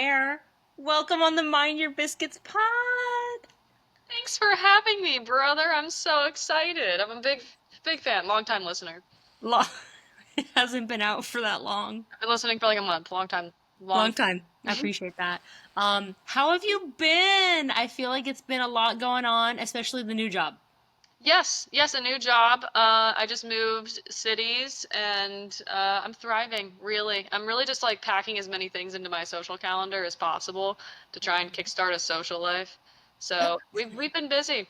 Mare. Welcome on the Mind Your Biscuits pod. Thanks for having me, brother. I'm so excited. I'm a big fan, long time listener. Lo- it hasn't been out for that long. I've been listening for like a month. Long time. Long Long. time. I appreciate that. How have you been? I feel like it's been a lot going on, especially the new job. Yes, a new job. I just moved cities and I'm thriving, really. I'm really just like packing as many things into my social calendar as possible to try and kickstart a social life. So we've been busy.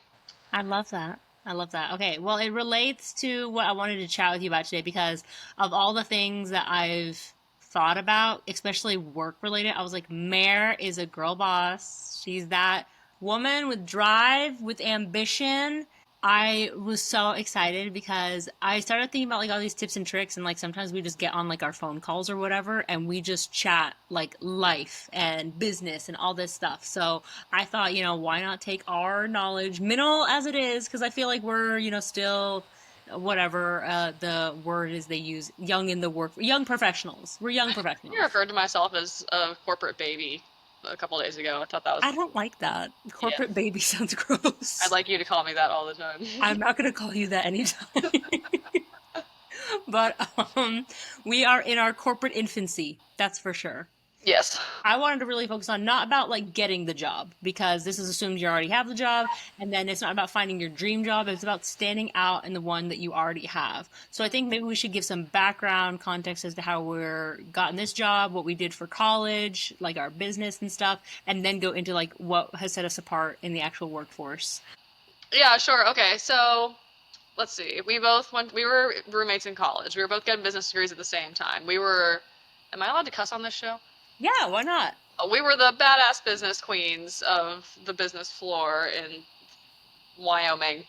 I love that. I love that. Okay, well, it relates to what I wanted to chat with you about today because of all the things that I've thought about, especially work related. I was like, Mare is a girl boss. She's that woman with drive, with ambition. I was so excited because I started thinking about like all these tips and tricks, and like sometimes we just get on like our phone calls or whatever and we just chat like life and business and all this stuff. So I thought, why not take our knowledge, minimal as it is, because I feel like we're, still whatever the word is they use, young in the work, young professionals. We're young I professionals. referred to myself as a corporate baby a couple days ago. I thought that was, I don't like that. yeah. Corporate baby sounds I'd gross. like you to call me that all the time. I'm not going to call you that anytime. But we are in our corporate infancy, that's for sure. Yes. I wanted to really focus on not about like getting the job because this is assumed you already have the job, and then it's not about finding your dream job. It's about standing out in the one that you already have. So I think maybe we should give some background context as to how we're gotten this job, what we did for college, like our business and stuff, and then go into like what has set us apart in the actual workforce. Yeah, sure. Okay. So let's see. We were roommates in college. We were both getting business degrees at the same time. Am I allowed to cuss on this show? Yeah, why not? We were the badass business queens of the business floor in Wyoming.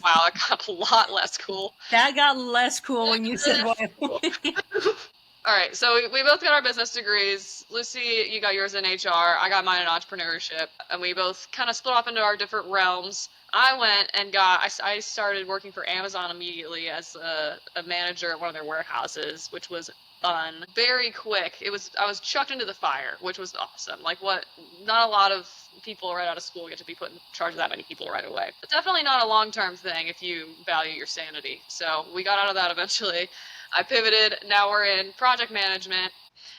Wow, it got a lot less cool. That got less cool when you said Cool. Wyoming. All right, so we both got our business degrees. Lucy, you got yours in HR. I got mine in entrepreneurship, and we both kind of split off into our different realms. I went and I started working for Amazon immediately as a manager at one of their warehouses, which was fun. Very quick. I was chucked into the fire, which was awesome. Like what, not a lot of people right out of school get to be put in charge of that many people right away. But definitely not a long-term thing if you value your sanity. So we got out of that eventually. I pivoted. Now we're in project management.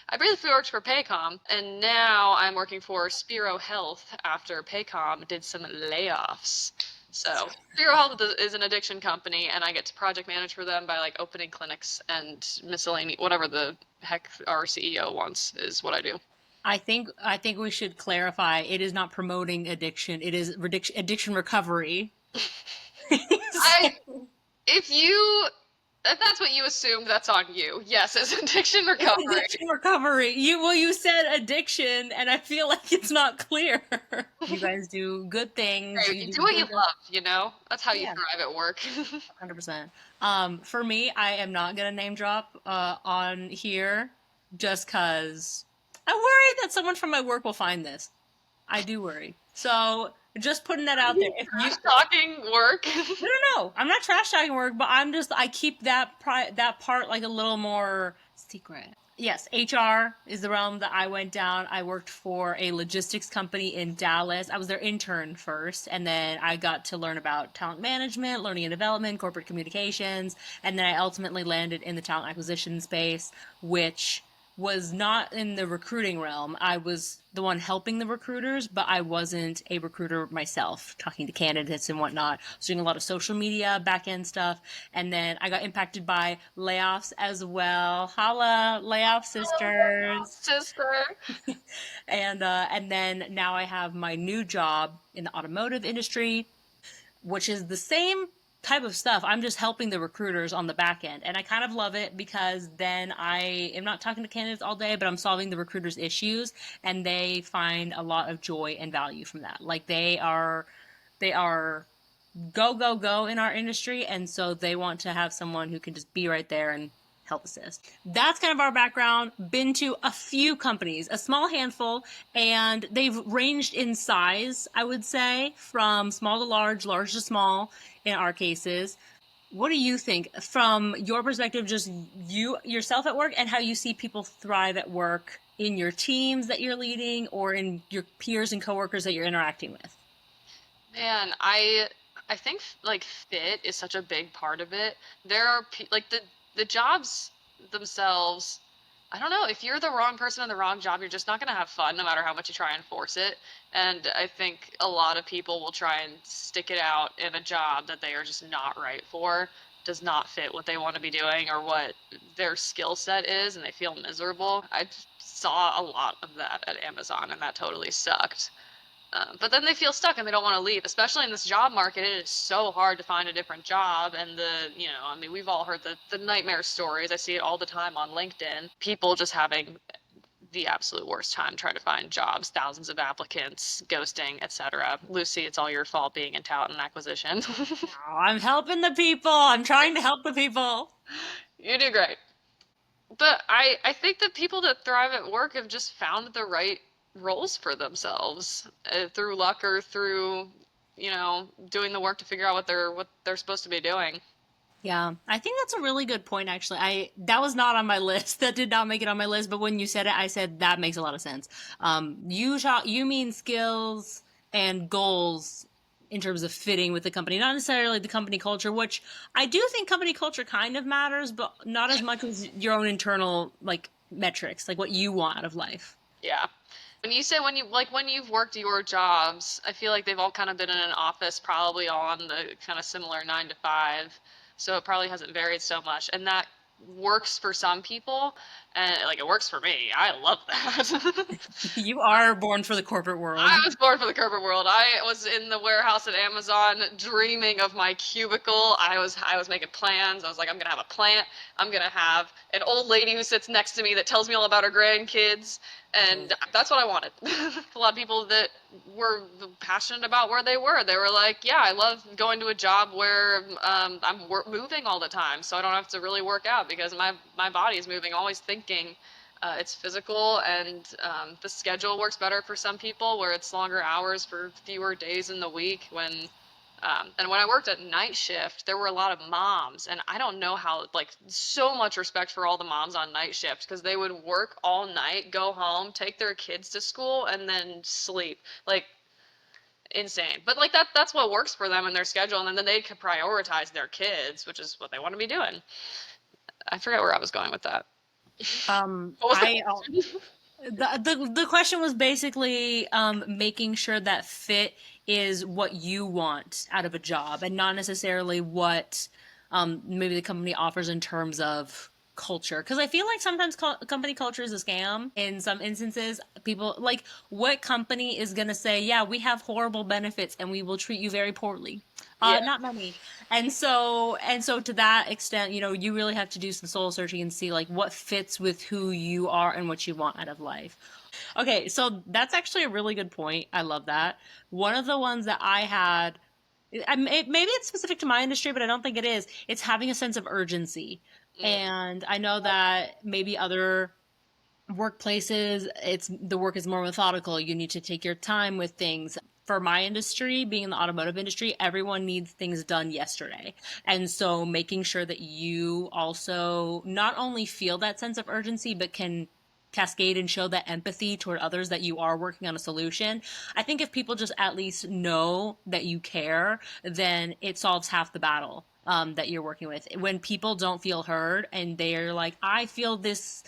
I briefly worked for Paycom, and now I'm working for Spiro Health after Paycom did some layoffs. So Spiro Health is an addiction company, and I get to project manage for them by like opening clinics and miscellaneous, whatever the heck our CEO wants is what I do. I think we should clarify it is not promoting addiction. It is addiction recovery. I if you if that's what you assumed, that's on you. Yes, it's addiction It's recovery. addiction recovery. You said addiction and I feel like it's not clear. You guys do good things. Right, You you do do what you good. love, you know? That's how you Yeah, thrive at work. 100%. For me, I am not gonna name drop on here just cause I worry that someone from my work will find this. I do worry. So just putting that out there. If you Trash talking work. No, no, no. I'm not trash talking work, but I keep that part like a little more secret. Yes, HR is the realm that I went down. I worked for a logistics company in Dallas. I was their intern first, and then I got to learn about talent management, learning and development, corporate communications, and then I ultimately landed in the talent acquisition space, which was not in the recruiting realm. I was the one helping the recruiters, but I wasn't a recruiter myself, talking to candidates and whatnot. I was doing a lot of social media, back end stuff. And then I got impacted by layoffs as well. Holla, layoff sisters. Sister. And then now I have my new job in the automotive industry, which is the same type of stuff. I'm just helping the recruiters on the back end. And I kind of love it because then I am not talking to candidates all day, but I'm solving the recruiters' issues and they find a lot of joy and value from that. Like they are go, go, go in our industry. And so they want to have someone who can just be right there and help assist. That's kind of our background. Been to a few companies, a small handful, and they've ranged in size, I would say, from small to large, large to small in our cases. What do you think from your perspective, just you yourself at work and how you see people thrive at work in your teams that you're leading or in your peers and coworkers that you're interacting with? Man, I think like fit is such a big part of it. There are like the jobs themselves. I don't know, if you're the wrong person in the wrong job, you're just not going to have fun no matter how much you try and force it. And I think a lot of people will try and stick it out in a job that they are just not right for, does not fit what they want to be doing or what their skill set is, and they feel miserable. I saw a lot of that at Amazon, and that totally sucked. But then they feel stuck and they don't want to leave, especially in this job market. It is so hard to find a different job. And I mean, we've all heard the nightmare stories. I see it all the time on LinkedIn. People just having the absolute worst time trying to find jobs, thousands of applicants, ghosting, etc. Lucy, it's all your fault being in talent and acquisition. Oh, I'm helping the people. I'm trying to help the people. You do great. But I think that people that thrive at work have just found the right roles for themselves through luck or through, doing the work to figure out what they're supposed to be doing. Yeah, I think that's a really good point actually. I that was not on my list. That did not make it on my list, but when you said it, I said that makes a lot of sense. You mean skills and goals in terms of fitting with the company, not necessarily the company culture, which I do think company culture kind of matters, but not as much as your own internal like metrics, like what you want out of life. Yeah. When you say when you've worked your jobs, I feel like they've all kind of been in an office, probably all on the kind of similar 9 to 5. So it probably hasn't varied so much. And that works for some people. And like it works for me. I love that. You are born for the corporate I world. was born for the corporate world. I was in the warehouse at Amazon dreaming of my cubicle. I was making plans. I was like, I'm gonna have a plant. I'm gonna have an old lady who sits next to me that tells me all about her grandkids, and that's what I wanted. A lot of people that were passionate about where they were. They were like, yeah, I love going to a job where I'm moving all the time, so I don't have to really work out because my body is moving, always thinking. It's physical, and the schedule works better for some people, where it's longer hours for fewer days in the week. And when I worked at night shift, there were a lot of moms, and I don't know how. Like, so much respect for all the moms on night shift because they would work all night, go home, take their kids to school, and then sleep. Like, insane. But like that's what works for them in their schedule, and then they could prioritize their kids, which is what they want to be doing. I forget where I was going with that. What was the I question? the question was basically making sure that fit is what you want out of a job and not necessarily what maybe the company offers in terms of culture. Because I feel like sometimes company culture is a scam. In some instances, people like what company is going to say, "Yeah, we have horrible benefits and we will treat you very poorly." Yeah. Not many. And so to that extent, you really have to do some soul searching and see like what fits with who you are and what you want out of life. Okay, so that's actually a really good point. I love that. One of the ones that I had, maybe it's specific to my industry, but I don't think it is. It's having a sense of urgency. Mm. And I know that maybe other workplaces, it's the work is more methodical. You need to take your time with things. For my industry, being in the automotive industry, everyone needs things done yesterday. And so making sure that you also not only feel that sense of urgency, but can cascade and show that empathy toward others that you are working on a solution. I think if people just at least know that you care, then it solves half the battle that you're working with. When people don't feel heard and they're like, I feel this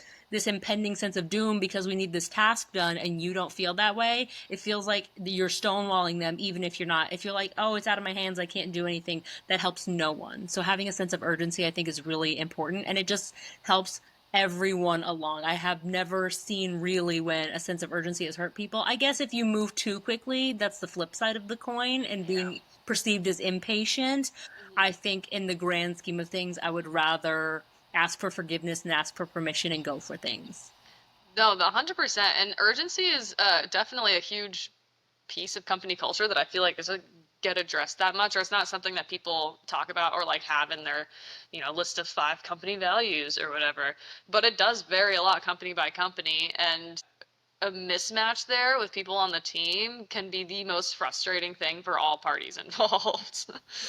impending sense of doom because we need this task done and you don't feel that way, it feels like you're stonewalling them even if you're not. If you're like, oh, it's out of my hands, I can't do anything, that helps no one. So having a sense of urgency I think is really important, and it just helps everyone along. I have never seen really when a sense of urgency has hurt people. I guess if you move too quickly, that's the flip side of the coin and being perceived as impatient. I think in the grand scheme of things, I would rather ask for forgiveness and ask for permission and go for things. No, 100%. And urgency is definitely a huge piece of company culture that I feel like doesn't get addressed that much, or it's not something that people talk about or like have in their, list of 5 company values or whatever. But it does vary a lot company by company. And a mismatch there with people on the team can be the most frustrating thing for all parties involved.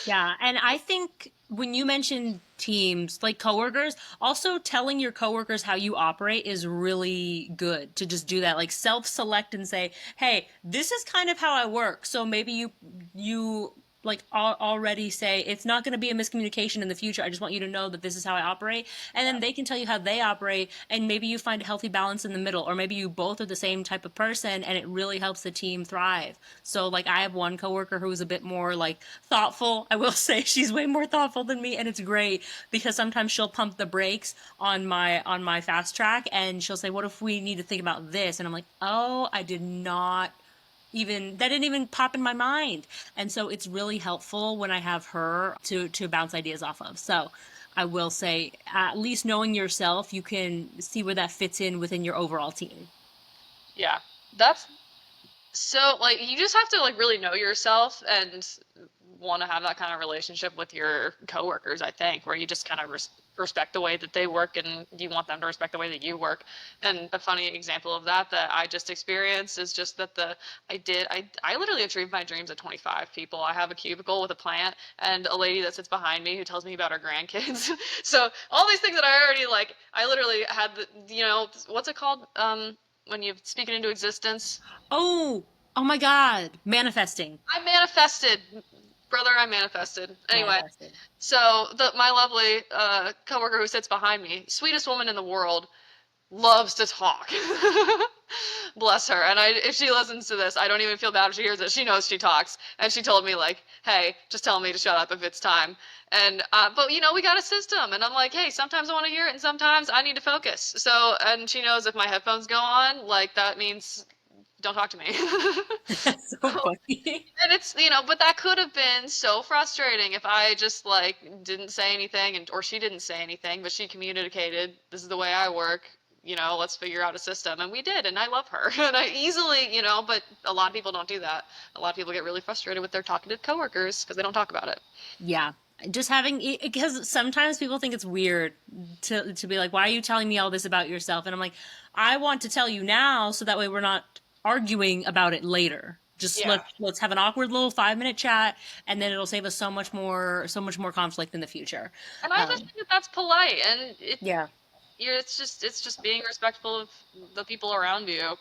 Yeah, and I think when you mention teams, like coworkers, also telling your coworkers how you operate is really good to just do that. Like self-select and say, "Hey, this is kind of how I work." So maybe you like already say it's not going to be a miscommunication in the future. I just want you to know that this is how I operate, and then they can tell you how they operate, and maybe you find a healthy balance in the middle, or maybe you both are the same type of person, and it really helps the team thrive. So like I have one coworker who's a bit more like thoughtful. I will say she's way more thoughtful than me, and it's great because sometimes she'll pump the brakes on my fast track, and she'll say, "What if we need to think about this?" And I'm like, "Oh, I did not even that didn't even pop in my mind." And so it's really helpful when I have her to bounce ideas off of. So I will say, at least knowing yourself, you can see where that fits in within your overall team. Yeah. That's so like you just have to like really know yourself and want to have that kind of relationship with your coworkers, I think, where you just kind of respect the way that they work and you want them to respect the way that you work. And a funny example of that that I just experienced is just that I literally achieved my dreams at 25 people. I have a cubicle with a plant and a lady that sits behind me who tells me about her grandkids. So all these things that I already like, I literally had what's it called? When you speak it into existence. Oh, oh my God, manifesting, I manifested, brother. I manifested. Anyway, manifesting. so my lovely coworker who sits behind me, sweetest woman in the world, loves to talk. Bless her. And if she listens to this, I don't even feel bad if she hears it. She knows she talks, and she told me like, "Hey, just tell me to shut up if it's time." And but we got a system, and I'm like, "Hey, sometimes I want to hear it, and sometimes I need to focus." So, and she knows if my headphones go on, like that means don't talk to me. That's so funny. And it's, but that could have been so frustrating if I just like didn't say anything or she didn't say anything, but she communicated, this is the way I work, let's figure out a system. And we did, and I love her. And I easily, but a lot of people don't do that. A lot of people get really frustrated with their talkative coworkers because they don't talk about it. Yeah. Just having because sometimes people think it's weird to be like, "Why are you telling me all this about yourself?" And I'm like, "I want to tell you now so that way we're not arguing about it later. Just Yeah. let's have an awkward little 5 minute chat, and then it'll save us so much more conflict in the future." And I just Um, think that that's polite and yeah. it's just being respectful of the people around you.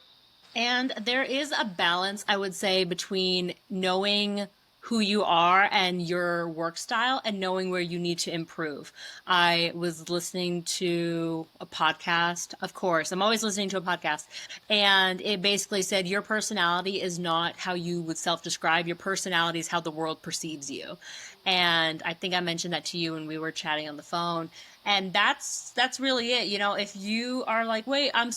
And there is a balance, I would say, between knowing who you are and your work style and knowing where you need to improve. I was listening to a podcast, of course, I'm always listening to a podcast, and it basically said your personality is not how you would self describe, your personality is how the world perceives you. And I think I mentioned that to you when we were chatting on the phone. And that's really it. If you are like, "Wait, I'm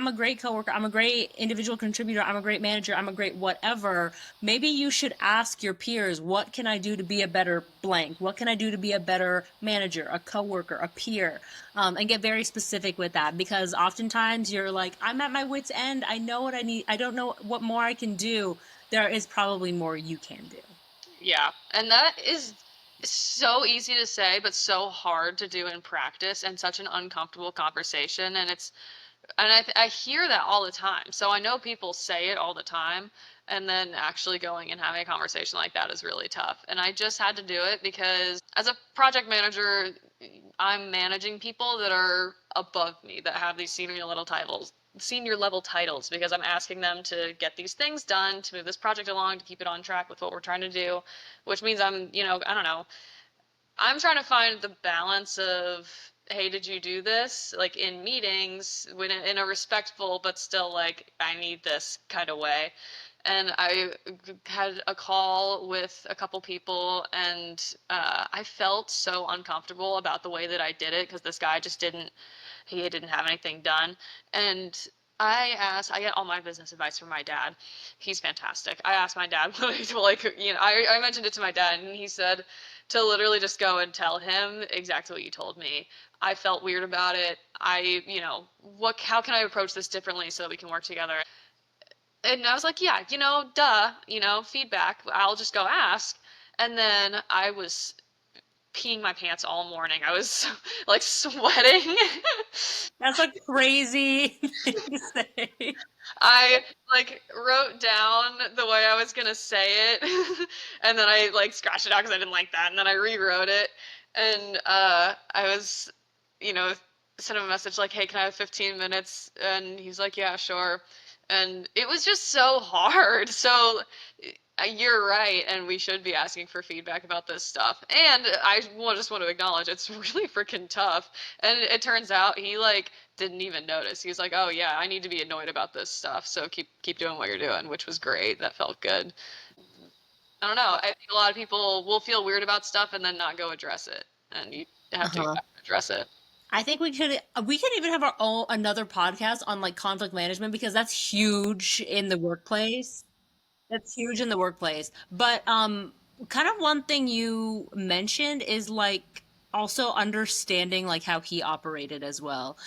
a great coworker, I'm a great individual contributor, I'm a great manager, I'm a great whatever," maybe you should ask your peers, "What can I do to be a better blank? What can I do to be a better manager, a coworker, a peer?" And get very specific with that, because oftentimes you're like, "I'm at my wit's end. I know what I need. I don't know what more I can do." There is probably more you can do. Yeah, and that is so easy to say, but so hard to do in practice and such an uncomfortable conversation. And I hear that all the time. So I know people say it all the time, and then actually going and having a conversation like that is really tough. And I just had to do it because as a project manager, I'm managing people that are above me that have these senior level titles because I'm asking them to get these things done, to move this project along, to keep it on track with what we're trying to do, which means I don't know, I'm trying to find the balance of, hey, did you do this? Like in meetings, when in a respectful but still like I need this kind of way. And I had a call with a couple people, and I felt so uncomfortable about the way that I did it because this guy just he didn't have anything done. And I get all my business advice from my dad. He's fantastic. I asked my dad, I mentioned it to my dad, and he said to literally just go and tell him exactly what you told me. I felt weird about it. How can I approach this differently so that we can work together? And I was like, yeah, duh, feedback. I'll just go ask. And then I was peeing my pants all morning. I was like sweating. That's a crazy thing to say. I like wrote down the way I was gonna say it, and then I like scratched it out because I didn't like that, and then I rewrote it, and I was, you know, sent him a message like, "Hey, can I have 15 minutes?" And he's like, "Yeah, sure." And it was just so hard. So you're right, and we should be asking for feedback about this stuff. And just want to acknowledge it's really freaking tough. And it turns out he like didn't even notice. He was like, "Oh yeah, I need to be annoyed about this stuff. So keep doing what you're doing," which was great. That felt good. I don't know. I think a lot of people will feel weird about stuff and then not go address it, and you have to Uh-huh. address it. I think we could even have our own another podcast on like conflict management because that's huge in the workplace. That's huge in the workplace. But kind of one thing you mentioned is like also understanding like how he operated as well.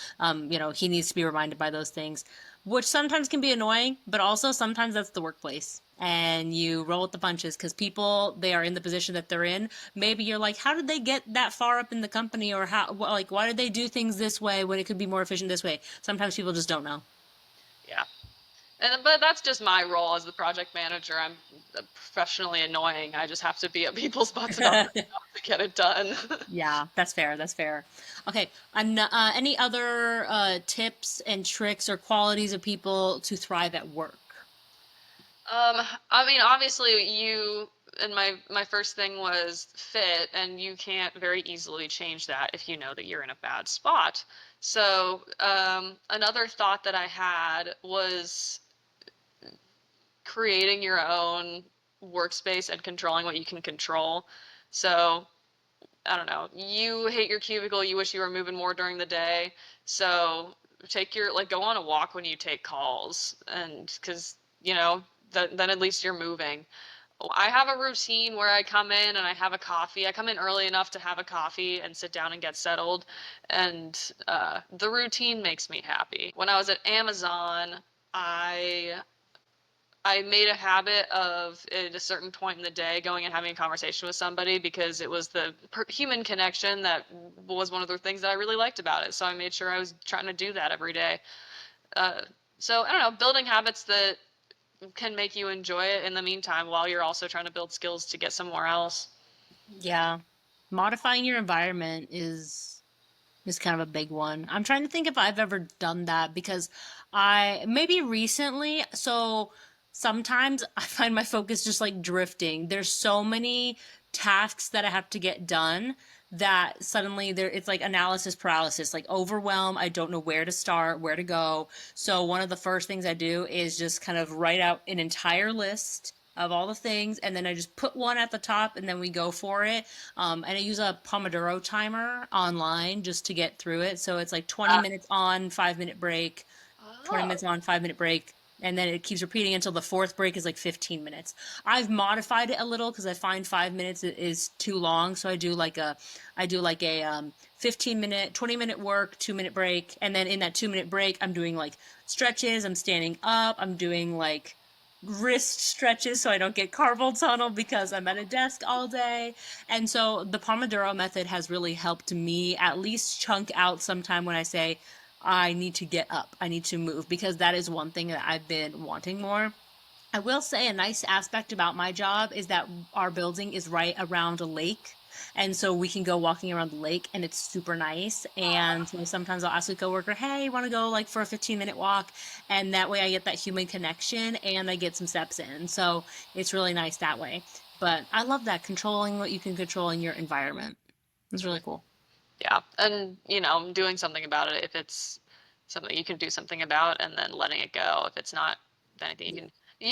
He needs to be reminded by those things, which sometimes can be annoying, but also sometimes that's the workplace. And you roll with the punches because people they are in the position that they're in. Maybe you're like, how did they get that far up in the company, or like why did they do things this way when it could be more efficient this way? Sometimes people just don't know. Yeah. But that's just my role as the project manager. I'm professionally annoying. I just have to be at people's butts about this stuff to get it done. Yeah, that's fair. That's fair. Okay. Any other tips and tricks or qualities of people to thrive at work? I mean, obviously, you and my first thing was fit, and you can't very easily change that if you know that you're in a bad spot. So, another thought that I had was creating your own workspace and controlling what you can control. So, I don't know. You hate your cubicle, you wish you were moving more during the day. So go on a walk when you take calls, and because, then at least you're moving. I have a routine where I come in and I have a coffee. I come in early enough to have a coffee and sit down and get settled. And the routine makes me happy. When I was at Amazon, I I made a habit of at a certain point in the day going and having a conversation with somebody because it was the human connection that was one of the things that I really liked about it. So I made sure I was trying to do that every day. Uh, so I don't know, building habits that can make you enjoy it in the meantime while you're also trying to build skills to get somewhere else. Yeah. Modifying your environment is kind of a big one. I'm trying to think if I've ever done that because I maybe recently, so sometimes I find my focus just like drifting. There's so many tasks that I have to get done that suddenly there it's like analysis paralysis, like overwhelm. I don't know where to start, where to go. So one of the first things I do is just kind of write out an entire list of all the things and then I just put one at the top and then we go for it. And I use a Pomodoro timer online just to get through it. So it's like 20 Uh, minutes on, 5 minute break, 20 oh, minutes on, 5 minute break. And then it keeps repeating until the fourth break is like 15 minutes. I've modified it a little because I find 5 minutes is too long. So I do like a 15 minute, 20-minute work, 2 minute break. And then in that 2 minute break, I'm doing like stretches. I'm standing up. I'm doing like wrist stretches so I don't get carpal tunnel because I'm at a desk all day. And so the Pomodoro method has really helped me at least chunk out some time when I say, I need to get up, I need to move, because that is one thing that I've been wanting more. I will say a nice aspect about my job is that our building is right around a lake. And so we can go walking around the lake and it's super nice. And so sometimes I'll ask a coworker, hey, want to go like for a 15-minute walk? And that way I get that human connection and I get some steps in. So it's really nice that way. But I love that controlling what you can control in your environment. It's really cool. yeah. And, doing something about it if it's something you can do something about and then letting it go. If it's not anything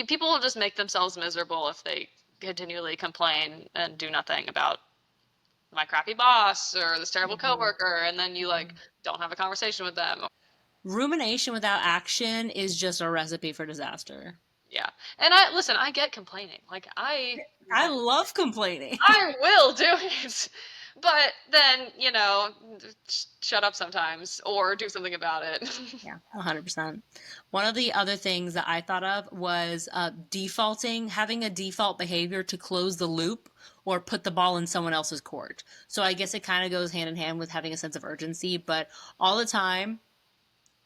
people will just make themselves miserable if they continually complain and do nothing about my crappy boss or this terrible Mhm. coworker, and then you like don't have a conversation with them. Rumination without action is just a recipe for disaster. Yeah. And I get complaining. Like I love complaining. I will do it. But then, shut up sometimes or do something about it. Yeah, 100%. One of the other things that I thought of was defaulting, having a default behavior to close the loop or put the ball in someone else's court. So I guess it kind of goes hand in hand with having a sense of urgency, but all the time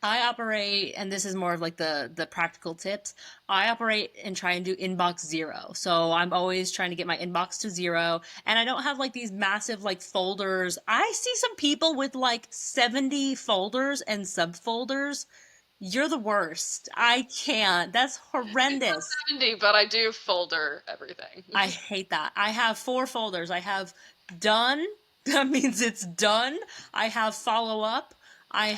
I operate, and this is more of like the practical tips. I operate and try and do inbox zero. So I'm always trying to get my inbox to zero, and I don't have like these massive like folders. I see some people with like 70 folders and subfolders. You're the worst. I can't. That's It's not horrendous. 70, but I do folder everything. I hate that. I have four folders. I have done. That means it's done. I have follow up. I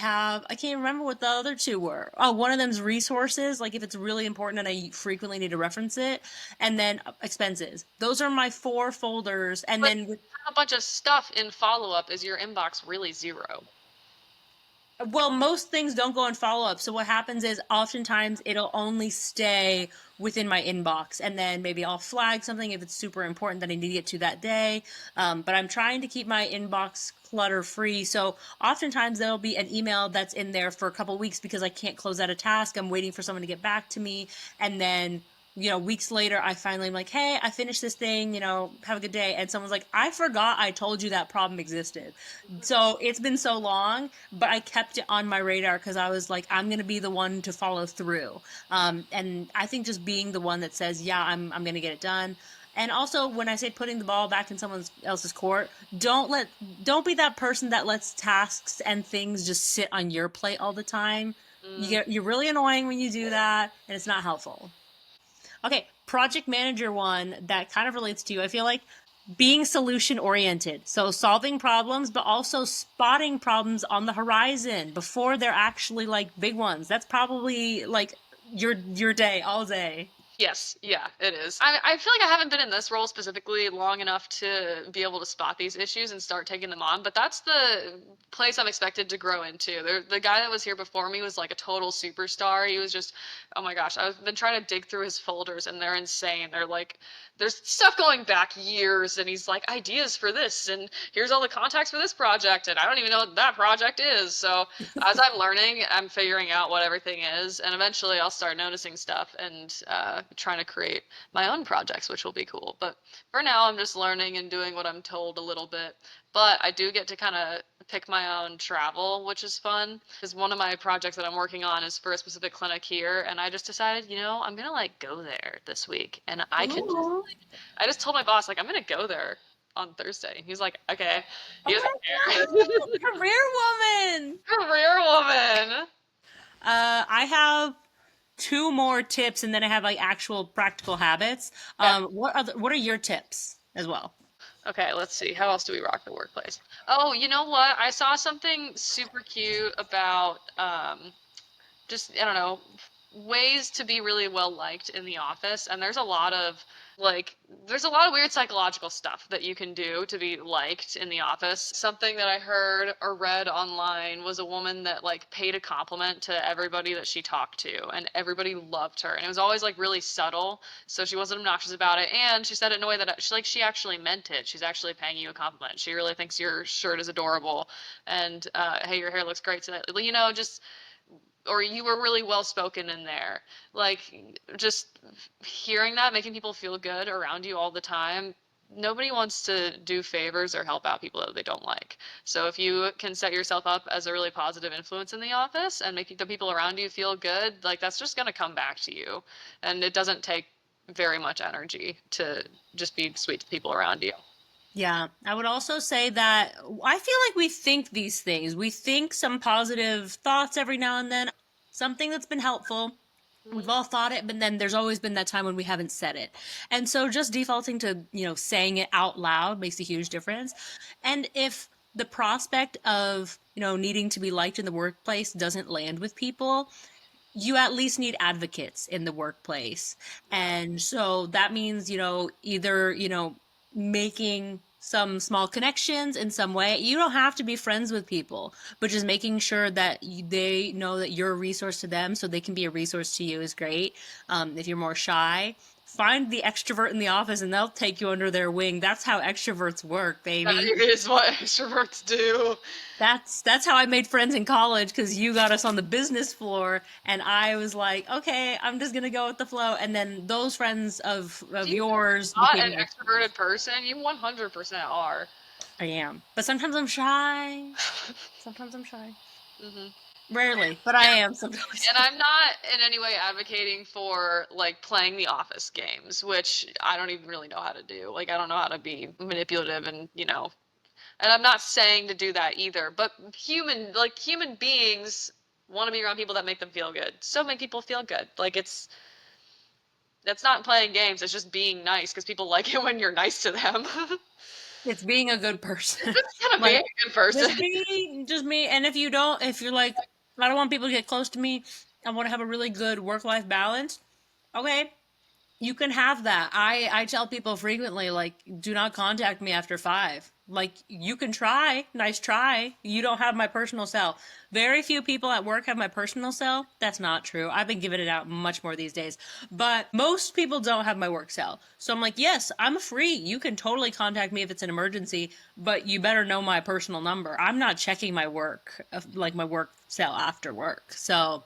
can't remember what the other two were. Oh, one of them's resources, like if it's really important and I frequently need to reference it. And then expenses. Those are my four folders. And But then have a bunch of stuff in follow up. Is your inbox really zero? well, most things don't go in follow up. So what happens is oftentimes it'll only stay within my inbox, and then maybe I'll flag something if it's super important that I need to get to that day. But I'm trying to keep my inbox clutter free. So oftentimes there'll be an email that's in there for a couple weeks because I can't close out a task. I'm waiting for someone to get back to me, and then weeks later, I finally am like, hey, I finished this thing, have a good day. And someone's like, I forgot I told you that problem existed. So it's been so long, but I kept it on my radar because I was like, I'm going to be the one to follow through. And I think just being the one that says, yeah, I'm going to get it done. And also, when I say putting the ball back in someone else's court, don't be that person that lets tasks and things just sit on your plate all the time. Mm, You're really annoying when you do that, and it's not helpful. Okay, project manager one that kind of relates to you. I feel like being solution oriented. So solving problems, but also spotting problems on the horizon before they're actually like big ones. That's probably like your day all day. yes, yeah, it is. I feel like I haven't been in this role specifically long enough to be able to spot these issues and start taking them on, but that's the place I'm expected to grow into. The guy that was here before me was like a total superstar. He was just, oh my gosh, I've been trying to dig through his folders and they're insane. They're like, there's stuff going back years, and he's like, ideas for this, and here's all the contacts for this project, and I don't even know what that project is. So as I'm learning, I'm figuring out what everything is, and eventually I'll start noticing stuff and trying to create my own projects, which will be cool. But for now, I'm just learning and doing what I'm told a little bit. But I do get to kind of pick my own travel, which is fun. Because one of my projects that I'm working on is for a specific clinic here, and I just decided, I'm gonna like go there this week, and Ooh. I just told my boss like I'm gonna go there on Thursday. He's like, okay. He Oh doesn't my care. God, career woman. Career woman. I have two more tips, and then I have like actual practical habits. Okay. What are your tips as well? Okay, let's see. How else do we rock the workplace? Oh, you know what? I saw something super cute about just I don't know ways to be really well liked in the office, and there's a lot of weird psychological stuff that you can do to be liked in the office. Something that I heard or read online was a woman that like paid a compliment to everybody that she talked to, and everybody loved her, and it was always like really subtle, so she wasn't obnoxious about it, and she said it in a way that she actually meant it. She's actually paying you a compliment. She really thinks your shirt is adorable, and hey, your hair looks great tonight. Just or you were really well spoken in there. Like just hearing that, making people feel good around you all the time. Nobody wants to do favors or help out people that they don't like. So if you can set yourself up as a really positive influence in the office and make the people around you feel good, like that's just going to come back to you. And it doesn't take very much energy to just be sweet to people around you. Yeah, I would also say that I feel like we think these things. We think some positive thoughts every now and then, something that's been helpful. We've all thought it, but then there's always been that time when we haven't said it. And so just defaulting to, saying it out loud makes a huge difference. And if the prospect of, needing to be liked in the workplace doesn't land with people, you at least need advocates in the workplace. Yeah. And so that means, either, making some small connections in some way. You don't have to be friends with people, but just making sure that they know that you're a resource to them so they can be a resource to you is great. If you're more shy, find the extrovert in the office and they'll take you under their wing. That's how extroverts work, That baby. is what extroverts do. That's how I made friends in college because you got us on the business floor, and I was like, okay, I'm just gonna go with the flow. And then those friends of Do you yours not became an my extroverted person? You 100% are. I am, but sometimes I'm shy. Sometimes I'm shy. hmm Rarely, but I am sometimes. And I'm not in any way advocating for like playing the office games, which I don't even really know how to do. Like I don't know how to be manipulative and, and I'm not saying to do that either, but human beings want to be around people that make them feel good. So make people feel good. Like that's not playing games, it's just being nice because people like it when you're nice to them. It's being a good person. It's kind of being Like, a good person. just me. And if you don't, if you're like, I don't want people to get close to me, I want to have a really good work life balance. Okay, you can have that. I tell people frequently, like, do not contact me after 5. Like, you can try, nice try. You don't have my personal cell. Very few people at work have my personal cell. That's not true. I've been giving it out much more these days. But most people don't have my work cell. So I'm like, yes, I'm free. You can totally contact me if it's an emergency, but you better know my personal number. I'm not checking my work, like my work cell after work. So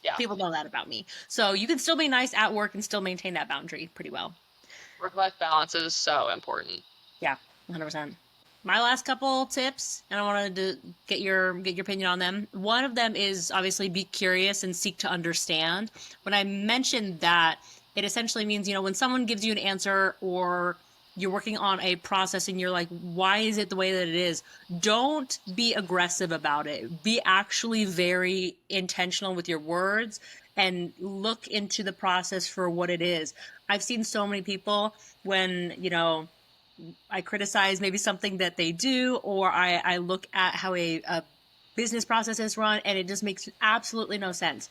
Yeah. people know that about me. So you can still be nice at work and still maintain that boundary pretty well. Work-life balance is so important. Yeah, 100%. My last couple tips, and I wanted to get your opinion on them. One of them is obviously be curious and seek to understand. When I mentioned that, it essentially means, when someone gives you an answer or you're working on a process and you're like, why is it the way that it is? Don't be aggressive about it. Be actually very intentional with your words and look into the process for what it is. I've seen so many people when, I criticize maybe something that they do, or I look at how a business process is run, and it just makes absolutely no sense.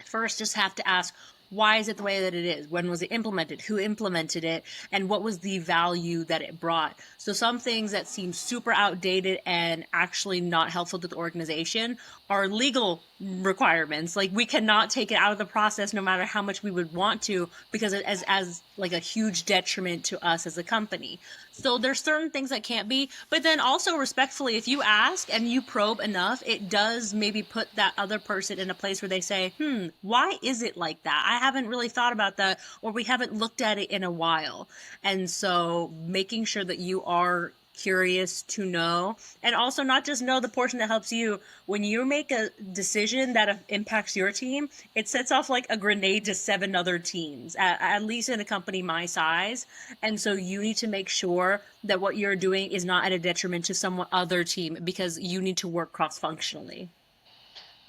First, just have to ask, why is it the way that it is? When was it implemented? Who implemented it? And what was the value that it brought? So some things that seem super outdated and actually not helpful to the organization are legal requirements. Like, we cannot take it out of the process no matter how much we would want to, because it as like a huge detriment to us as a company. So there's certain things that can't be, but then also respectfully, if you ask and you probe enough, it does maybe put that other person in a place where they say, why is it like that? I haven't really thought about that, or we haven't looked at it in a while. And so making sure that you are curious to know, and also not just know the portion that helps you. When you make a decision that impacts your team, it sets off like a grenade to 7 other teams, at least in a company my size. And so you need to make sure that what you're doing is not at a detriment to some other team, because you need to work cross functionally.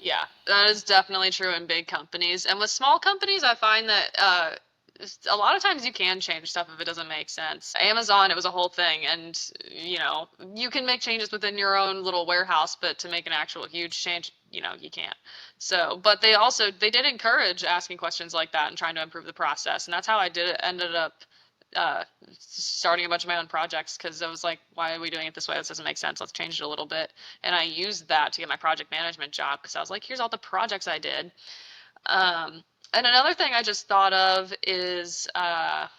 Yeah, that is definitely true in big companies. And with small companies, I find that a lot of times you can change stuff if it doesn't make sense. Amazon, it was a whole thing, and you can make changes within your own little warehouse, but to make an actual huge change, you can't. So, but they did encourage asking questions like that and trying to improve the process, and that's how I did it. Ended up uh, starting a bunch of my own projects because I was like, why are we doing it this way? This doesn't make sense. Let's change it a little bit. And I used that to get my project management job because I was like, here's all the projects I did. And another thing I just thought of is my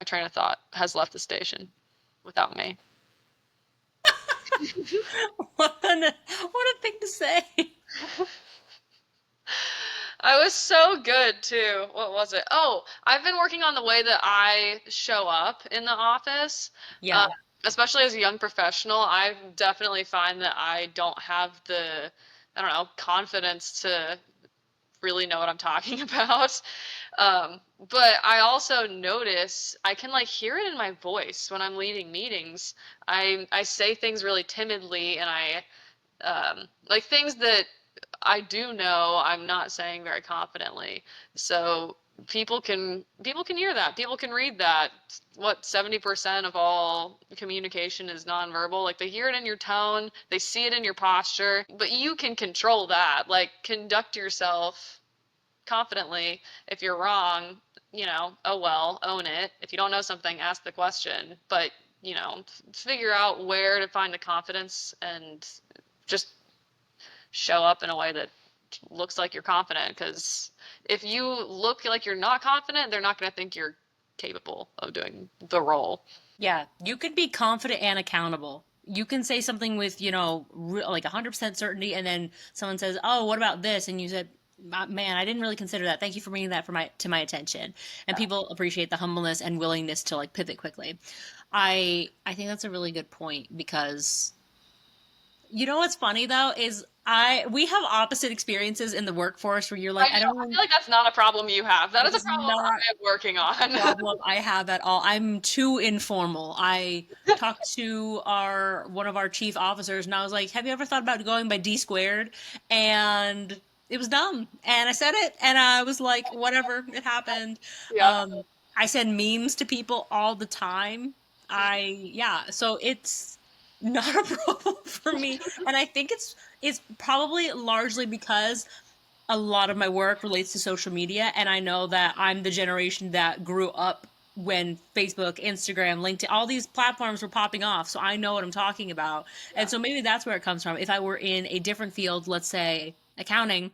train of thought has left the station without me. What a thing to say. I was so good too. What was it? Oh, I've been working on the way that I show up in the office. Uh, Yeah. Especially as a young professional, I definitely find that I don't have I don't know, confidence to really know what I'm talking about. But I also notice I can like hear it in my voice when I'm leading meetings. I say things really timidly, and I like things that I do know I'm not saying very confidently. So people can hear that. People can read that. What 70% of all communication is nonverbal. Like they hear it in your tone, they see it in your posture, but you can control that. Like conduct yourself confidently. If you're wrong, oh well, own it. If you don't know something, ask the question. But, figure out where to find the confidence and just show up in a way that looks like you're confident. Because if you look like you're not confident, they're not going to think you're capable of doing the role. Yeah, you could be confident and accountable. You can say something with, like 100% certainty, and then someone says, "Oh, what about this?" And you said, "Man, I didn't really consider that. Thank you for bringing that for my to my attention." And people appreciate the humbleness and willingness to like pivot quickly. I think that's a really good point because you know what's funny though is I we have opposite experiences in the workforce where you're like, I don't I know, feel like that's not a problem you have. That that is a is problem not I am working on. problem I have at all. I'm too informal. I talked to our one of our chief officers and I was like, "Have you ever thought about going by D squared?" And it was dumb. And I said it and I was like, "Whatever, it happened." Yeah. Um I send memes to people all the time. So it's not a problem for me. And I think it's probably largely because a lot of my work relates to social media, and I know that I'm the generation that grew up when Facebook, Instagram, LinkedIn, all these platforms were popping off. So I know what I'm talking about. And Yeah. so maybe that's where it comes from. If I were in a different field, let's say accounting,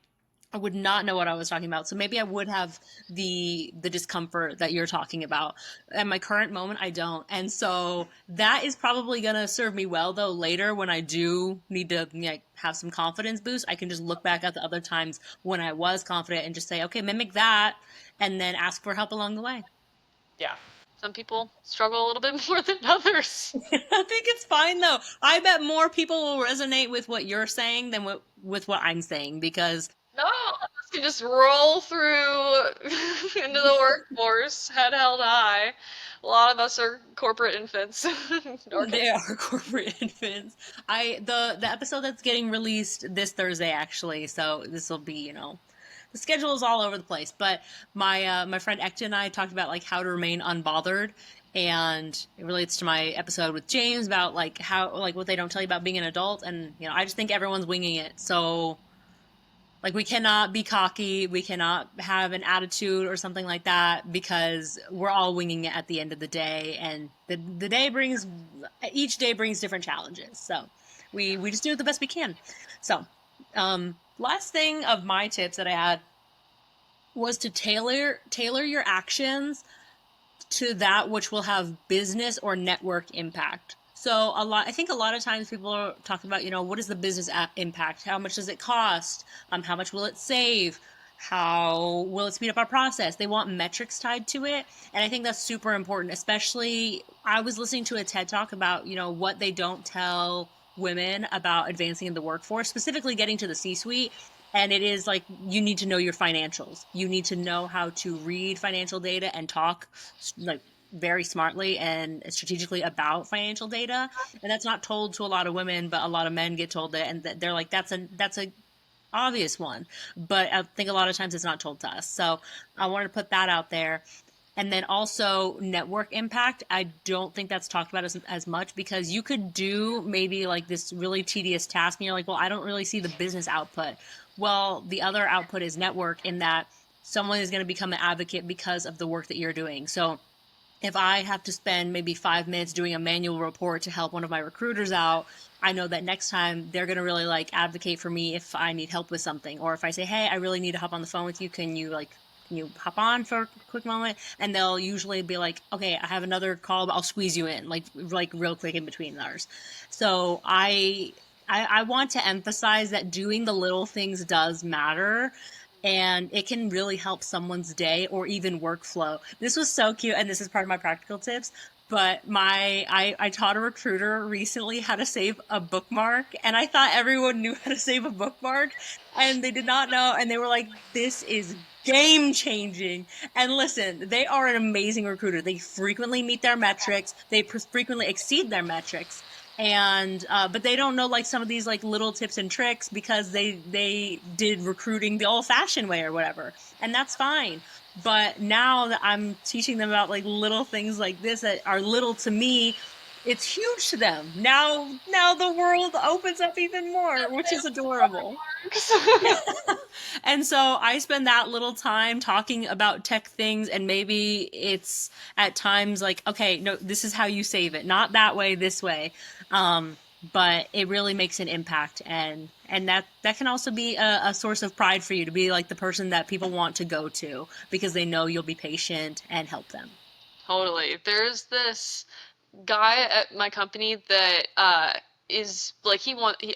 I would not know what I was talking about. So maybe I would have the discomfort that you're talking about. At my current moment, I don't. And so that is probably going to serve me well though later when I do need to have some confidence boost. I can just look back at the other times when I was confident and just say, "Okay, mimic that," and then ask for help along the way. Yeah. Some people struggle a little bit more than others. I think it's fine though. I bet more people will resonate with what you're saying than with what I'm saying because No, us can just roll through into the workforce, head held high. A lot of us are corporate infants. Or they are corporate infants. The episode that's getting released this Thursday actually, so this will be, the schedule is all over the place. But my friend Ekta and I talked about like how to remain unbothered, and it relates to my episode with James about like how like what they don't tell you about being an adult, and I just think everyone's winging it. So like we cannot be cocky, we cannot have an attitude or something like that because we're all winging it at the end of the day, and the day brings each day brings different challenges. So we just do the best we can. So last thing of my tips that I had was to tailor your actions to that which will have business or network impact. So I think a lot of times people are talking about, what is the business impact? How much does it cost? How much will it save? How will it speed up our process? They want metrics tied to it. And I think that's super important, especially I was listening to a TED talk about, what they don't tell women about advancing in the workforce, specifically getting to the C-suite. And it is like you need to know your financials. You need to know how to read financial data and talk like very smartly and strategically about financial data. And that's not told to a lot of women, but a lot of men get told it, and they're like, that's a obvious one. But I think a lot of times it's not told to us. So I wanted to put that out there. And then also network impact. I don't think that's talked about as much because you could do maybe like this really tedious task and you're like, well, I don't really see the business output. Well, the other output is network in that someone is going to become an advocate because of the work that you're doing. So if I have to spend maybe 5 minutes doing a manual report to help one of my recruiters out, I know that next time they're going to really like advocate for me if I need help with something. Or if I say, "Hey, I really need to hop on the phone with you. Can you hop on for a quick moment?" And they'll usually be like, "Okay, I have another call, but I'll squeeze you in like real quick in between ours." So I want to emphasize that doing the little things does matter, and it can really help someone's day or even workflow. This was so cute, and this is part of my practical tips. But I taught a recruiter recently how to save a bookmark, and I thought everyone knew how to save a bookmark, and they did not know, and they were like, "This is game changing." And listen, they are an amazing recruiter. They frequently meet their metrics. They frequently exceed their metrics, and but they don't know like some of these like little tips and tricks because they did recruiting the old fashioned way or whatever, and that's fine. But now that I'm teaching them about like little things like this that are little to me, it's huge to them. Now the world opens up even more, which is adorable. And so I spend that little time talking about tech things, and maybe it's at times like, okay, no, this is how you save it, not that way, this way. Um, but it really makes an impact, and that can also be a source of pride for you to be like the person that people want to go to because they know you'll be patient and help them. Totally. There's this guy at my company that is like